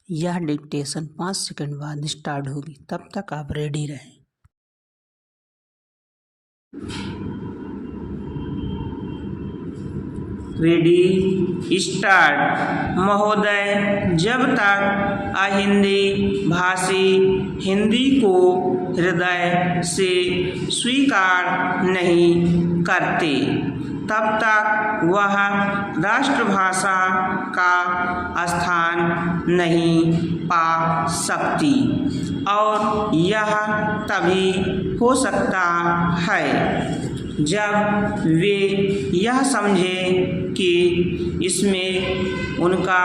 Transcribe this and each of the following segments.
यह dictation 5 second बाद start होगी, तब तक आप रेडी रहें। Ready start. महोदय, जब तक अहिंदी भाषी हिंदी को हृदय से स्वीकार नहीं करते, तब तक वह राष्ट्रभाषा का स्थान नहीं पा सकती, और यह तभी हो सकता है जब वे यह समझें कि इसमें उनका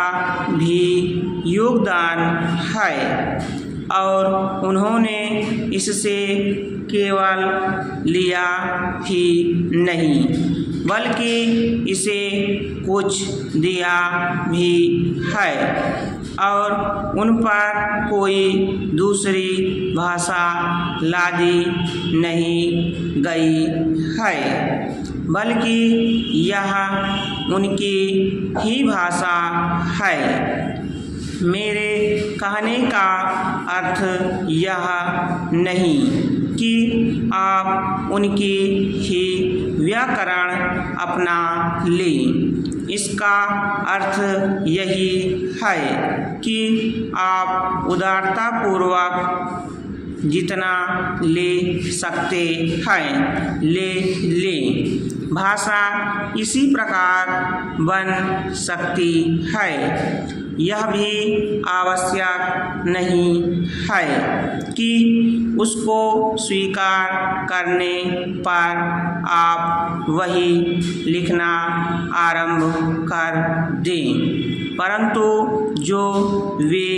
भी योगदान है और उन्होंने इससे केवल लिया ही नहीं बल्कि इसे कुछ दिया भी है और उन पर कोई दूसरी भाषा लादी नहीं गई है, बल्कि यह उनकी ही भाषा है। मेरे कहने का अर्थ यह नहीं कि आप उनकी ही व्याकरण अपना लें। इसका अर्थ यही है कि आप उदारतापूर्वक जितना ले सकते हैं ले लें। भाषा इसी प्रकार बन सकती है। यह भी आवश्यक नहीं है कि उसको स्वीकार करने पर आप वही लिखना आरंभ कर दें, परंतु जो वे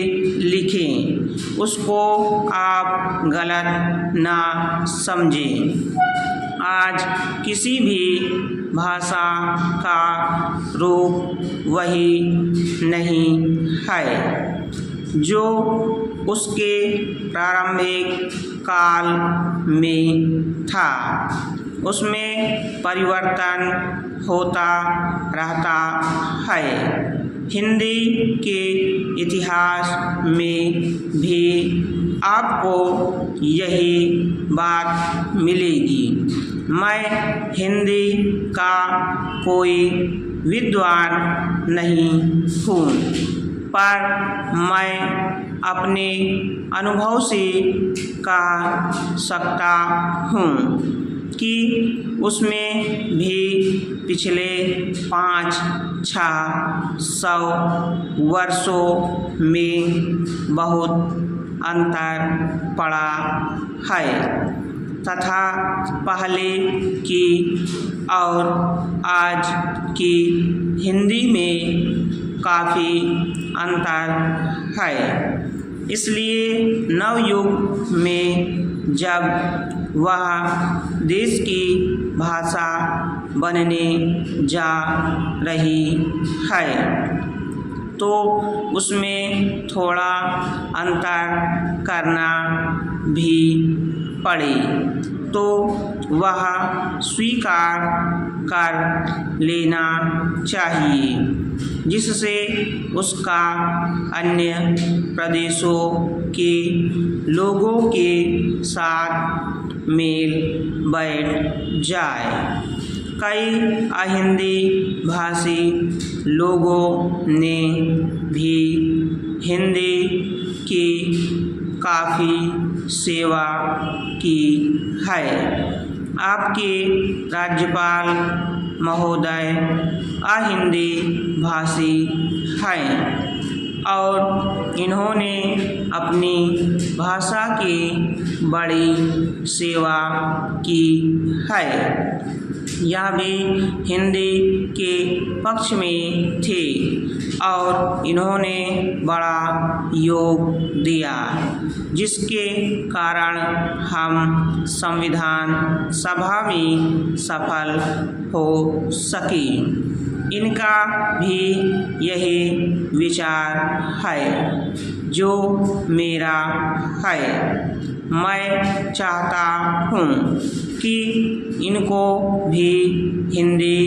लिखें उसको आप गलत ना समझें। आज किसी भी भाषा का रूप वही नहीं है जो उसके प्रारंभिक काल में था। उसमें परिवर्तन होता रहता है। हिंदी के इतिहास में भी आपको यही बात मिलेगी। मैं हिंदी का कोई विद्वान नहीं हूँ, पर मैं अपने अनुभव से कह सकता हूँ कि उसमें भी पिछले 500-600 वर्षों में बहुत अंतर पड़ा है तथा पहले की और आज की हिंदी में काफ़ी अंतर है। इसलिए नवयुग में जब वह देश की भाषा बनने जा रही है तो उसमें थोड़ा अंतर करना भी पड़े तो वह स्वीकार कर लेना चाहिए, जिससे उसका अन्य प्रदेशों के लोगों के साथ मेल बैठ जाए। कई अहिंदी भाषी लोगों ने भी हिंदी की काफ़ी सेवा की है। आपके राज्यपाल महोदय अहिंदी भाषी हैं और इन्होंने अपनी भाषा की बड़ी सेवा की है। यह भी हिंदी के पक्ष में थे और इन्होंने बड़ा योग दिया, जिसके कारण हम संविधान सभा में सफल हो सके। इनका भी यही विचार है जो मेरा है। मैं चाहता हूँ कि इनको भी हिंदी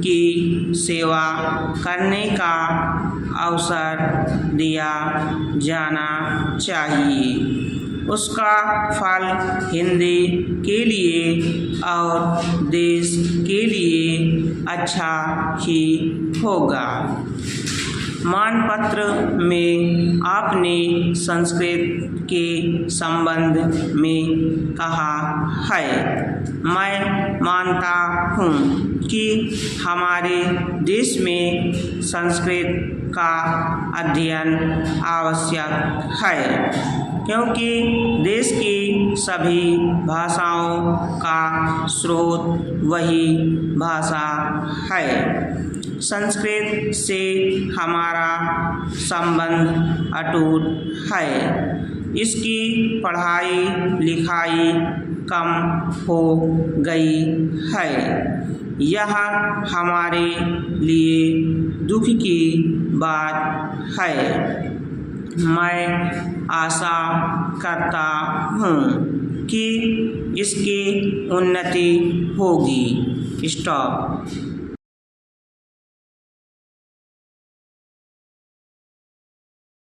की सेवा करने का अवसर दिया जाना चाहिए। उसका फल हिंदी के लिए और देश के लिए अच्छा ही होगा। मानपत्र में आपने संस्कृत के संबंध में कहा है। मैं मानता हूँ कि हमारे देश में संस्कृत का अध्ययन आवश्यक है, क्योंकि देश की सभी भाषाओं का स्रोत वही भाषा है। संस्कृत से हमारा संबंध अटूट है। इसकी पढ़ाई लिखाई कम हो गई है। यह हमारे लिए दुख की बात है। मैं आशा करता हूँ कि इसकी उन्नति होगी। स्टॉप।